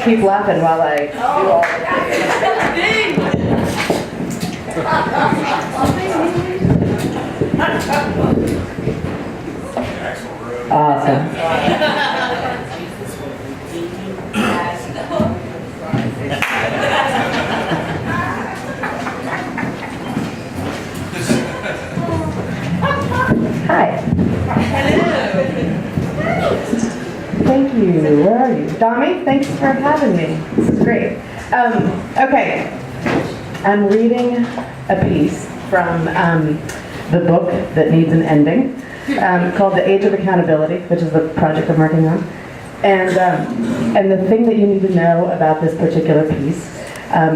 just keep laughing while I do all the Awesome. Hi. Thank you. Where are you? Dami, thanks for having me. This is great. Okay. I'm reading a piece from the book that needs an ending called The Age of Accountability, which is the project I'm working on. And the thing that you need to know about this particular piece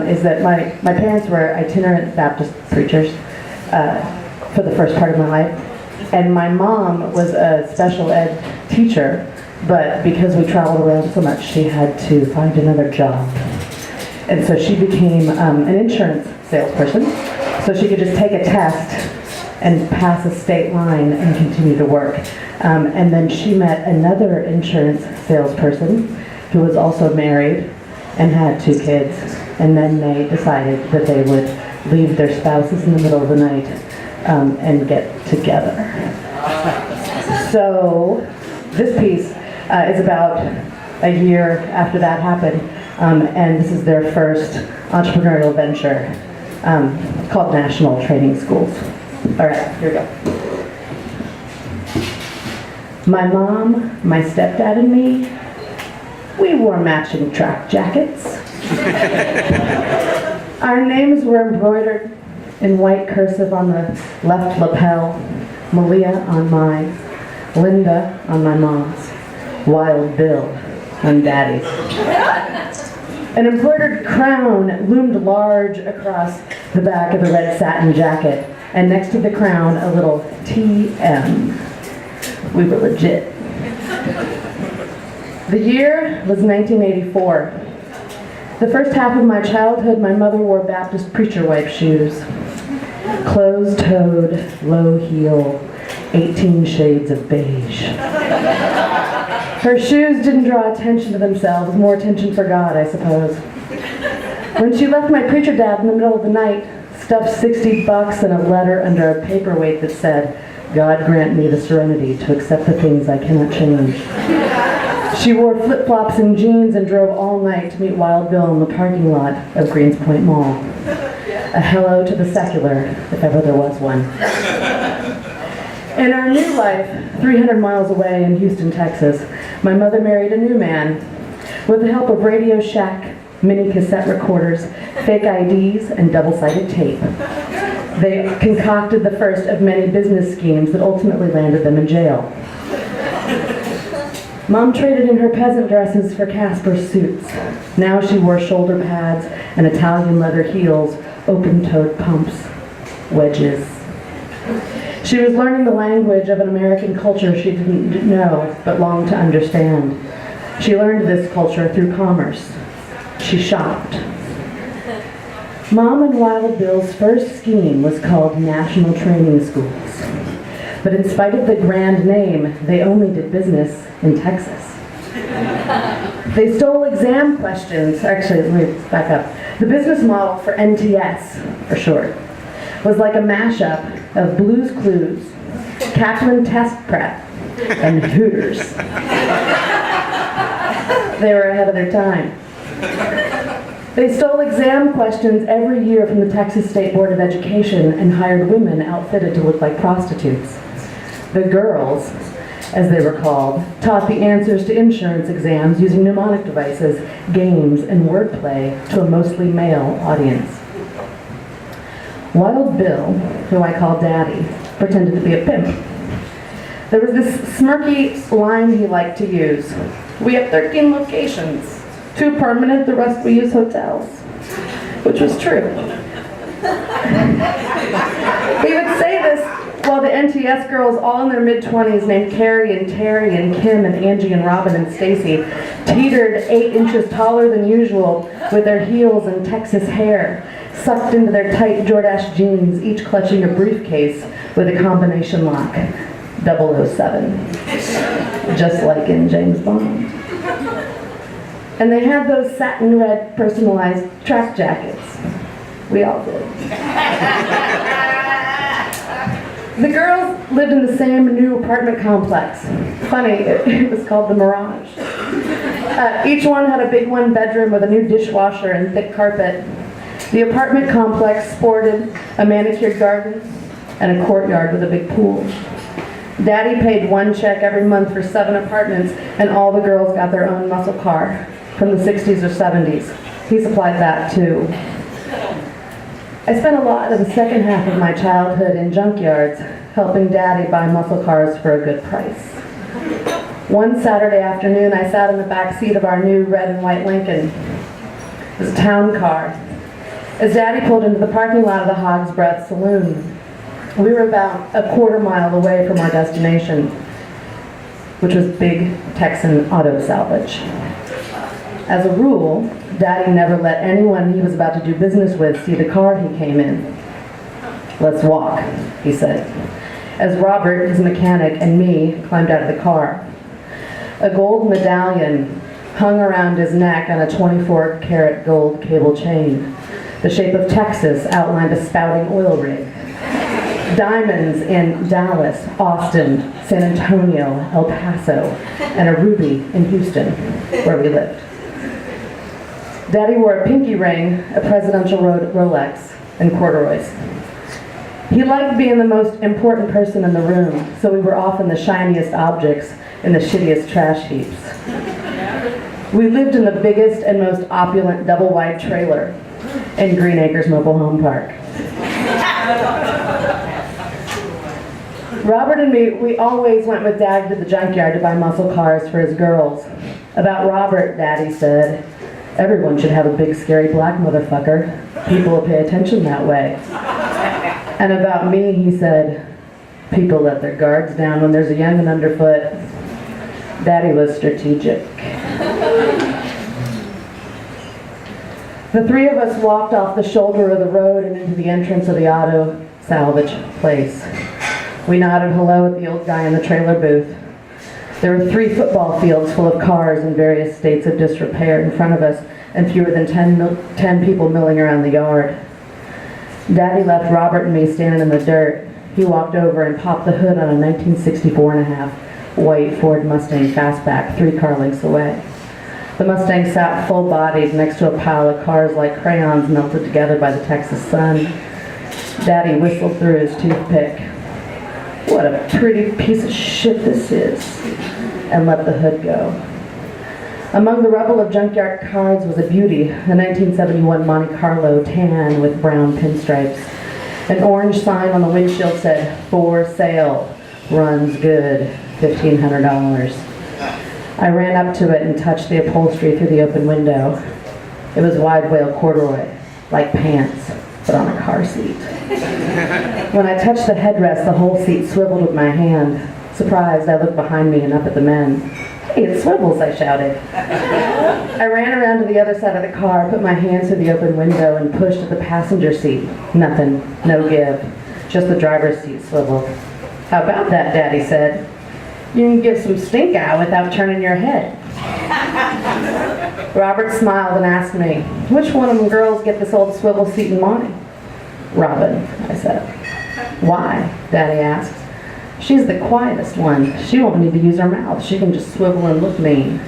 is that my parents were itinerant Baptist preachers for the first part of my life. And my mom was a special ed teacher, but because we traveled around so much, she had to find another job. And so she became an insurance salesperson, so she could just take a test and pass a state line and continue to work. And then she met another insurance salesperson who was also married and had 2 kids. And then they decided that they would leave their spouses in the middle of the night and get together. So this piece is about a year after that happened, and this is their first entrepreneurial venture called National Training Schools. All right, here we go. My mom, my stepdad, and me, we wore matching track jackets. Our names were embroidered in white cursive on the left lapel, Melea on mine, Linda on my mom's, Wild Bill on Daddy's. An embroidered crown loomed large across the back of the red satin jacket, and next to the crown, a little TM. We were legit. The year was 1984. The first half of my childhood, my mother wore Baptist preacher wife shoes. Closed-toed, low heel, 18 shades of beige. Her shoes didn't draw attention to themselves, more attention for God, I suppose. When she left my preacher dad in the middle of the night, stuffed $60 in a letter under a paperweight that said, "God grant me the serenity to accept the things I cannot change." She wore flip-flops and jeans and drove all night to meet Wild Bill in the parking lot of Greenspoint Mall. A hello to the secular, if ever there was one. In our new life, 300 miles away in Houston, Texas, my mother married a new man. With the help of Radio Shack, mini cassette recorders, fake IDs, and double-sided tape, they concocted the first of many business schemes that ultimately landed them in jail. Mom traded in her peasant dresses for Casper suits. Now she wore shoulder pads and Italian leather heels, open-toed pumps, wedges. She was learning the language of an American culture she didn't know but longed to understand. She learned this culture through commerce. She shopped. Mom and Wild Bill's first scheme was called National Training Schools. But in spite of the grand name, they only did business in Texas. They stole exam questions. Actually, let me back up. The business model for NTS, for short, was like a mashup of Blue's Clues, Kaplan Test Prep, and Hooters. They were ahead of their time. They stole exam questions every year from the Texas State Board of Education and hired women outfitted to look like prostitutes. The girls, as they were called, taught the answers to insurance exams using mnemonic devices, games, and wordplay to a mostly male audience. Wild Bill, who I call Daddy, pretended to be a pimp. There was this smirky line he liked to use. "We have 13 locations. 2 permanent, the rest we use hotels." Which was true. He would say this while the NTS girls, all in their mid-20s, named Carrie and Terry and Kim and Angie and Robin and Stacy, teetered 8 inches taller than usual with their heels and Texas hair, sucked into their tight Jordache jeans, each clutching a briefcase with a combination lock, 007, just like in James Bond. And they had those satin red personalized track jackets. We all did. The girls lived in the same new apartment complex. Funny, it was called the Mirage. Each one had a big one bedroom with a new dishwasher and thick carpet. The apartment complex sported a manicured garden and a courtyard with a big pool. Daddy paid one check every month for 7 apartments, and all the girls got their own muscle car from the 60s or 70s. He supplied that too. I spent a lot of the second half of my childhood in junkyards, helping Daddy buy muscle cars for a good price. One Saturday afternoon, I sat in the back seat of our new red and white Lincoln. It was a town car. As Daddy pulled into the parking lot of the Hog's Breath Saloon, we were about a quarter mile away from our destination, which was Big Texan Auto Salvage. As a rule, Daddy never let anyone he was about to do business with see the car he came in. "Let's walk," he said, as Robert, his mechanic, and me climbed out of the car. A gold medallion hung around his neck on a 24-karat gold cable chain. The shape of Texas outlined a spouting oil rig. Diamonds in Dallas, Austin, San Antonio, El Paso, and a ruby in Houston, where we lived. Daddy wore a pinky ring, a presidential Rolex, and corduroys. He liked being the most important person in the room, so we were often the shiniest objects in the shittiest trash heaps. We lived in the biggest and most opulent double-wide trailer in Green Acres Mobile Home Park. Robert and me, we always went with Dad to the junkyard to buy muscle cars for his girls. About Robert, Daddy said, "Everyone should have a big scary black motherfucker. People will pay attention that way." And about me, he said, "People let their guards down when there's a young'un underfoot." Daddy was strategic. The 3 of us walked off the shoulder of the road and into the entrance of the auto salvage place. We nodded hello at the old guy in the trailer booth. There were 3 football fields full of cars in various states of disrepair in front of us, and fewer than 10 people milling around the yard. Daddy left Robert and me standing in the dirt. He walked over and popped the hood on a 1964.5 white Ford Mustang Fastback 3 car lengths away. The Mustang sat full-bodied next to a pile of cars like crayons melted together by the Texas sun. Daddy whistled through his toothpick. "What a pretty piece of shit this is," and let the hood go. Among the rubble of junkyard cars was a beauty, a 1971 Monte Carlo tan with brown pinstripes. An orange sign on the windshield said, "For sale, runs good, $1,500. I ran up to it and touched the upholstery through the open window. It was wide whale corduroy, like pants, but on a car seat. When I touched the headrest, the whole seat swiveled with my hand. Surprised, I looked behind me and up at the men. "Hey, it swivels," I shouted. I ran around to the other side of the car, put my hands through the open window, and pushed at the passenger seat. Nothing, no give. Just the driver's seat swiveled. "How about that?" Daddy said. "You can give some stink eye without turning your head." Robert smiled and asked me, "Which one of them girls get this old swivel seat in Monty?" "Robin," I said. "Why?" Daddy asked. "She's the quietest one. She won't need to use her mouth. She can just swivel and look mean."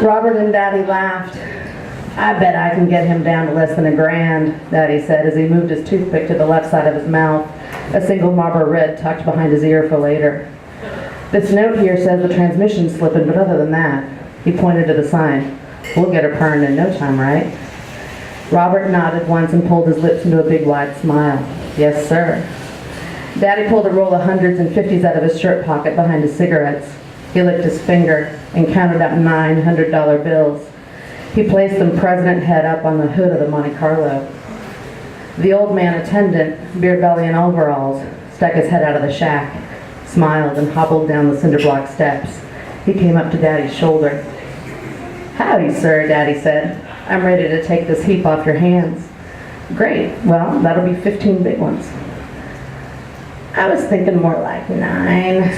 Robert and Daddy laughed. "I bet I can get him down to less than $1,000, Daddy said as he moved his toothpick to the left side of his mouth, a single Marlboro Red tucked behind his ear for later. "This note here says the transmission's slipping, but other than that," he pointed to the sign, "we'll get her perned in no time, right?" Robert nodded once and pulled his lips into a big wide smile. "Yes, sir." Daddy pulled a roll of hundreds and fifties out of his shirt pocket behind his cigarettes. He licked his finger and counted out 9 $100 bills. He placed them president head up on the hood of the Monte Carlo. The old man attendant, beer belly and overalls, stuck his head out of the shack, smiled, and hobbled down the cinder block steps. He came up to Daddy's shoulder. "Howdy, sir," Daddy said. "I'm ready to take this heap off your hands." "Great. Well, that'll be 15 big ones." "I was thinking more like 9.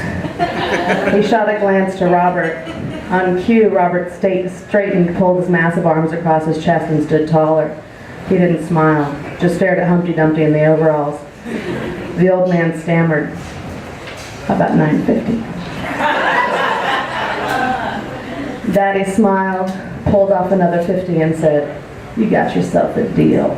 He shot a glance to Robert. On cue, Robert straightened, pulled his massive arms across his chest, and stood taller. He didn't smile, just stared at Humpty Dumpty in the overalls. The old man stammered, "About $9.50. Daddy smiled, pulled off another 50 and said, "You got yourself a deal."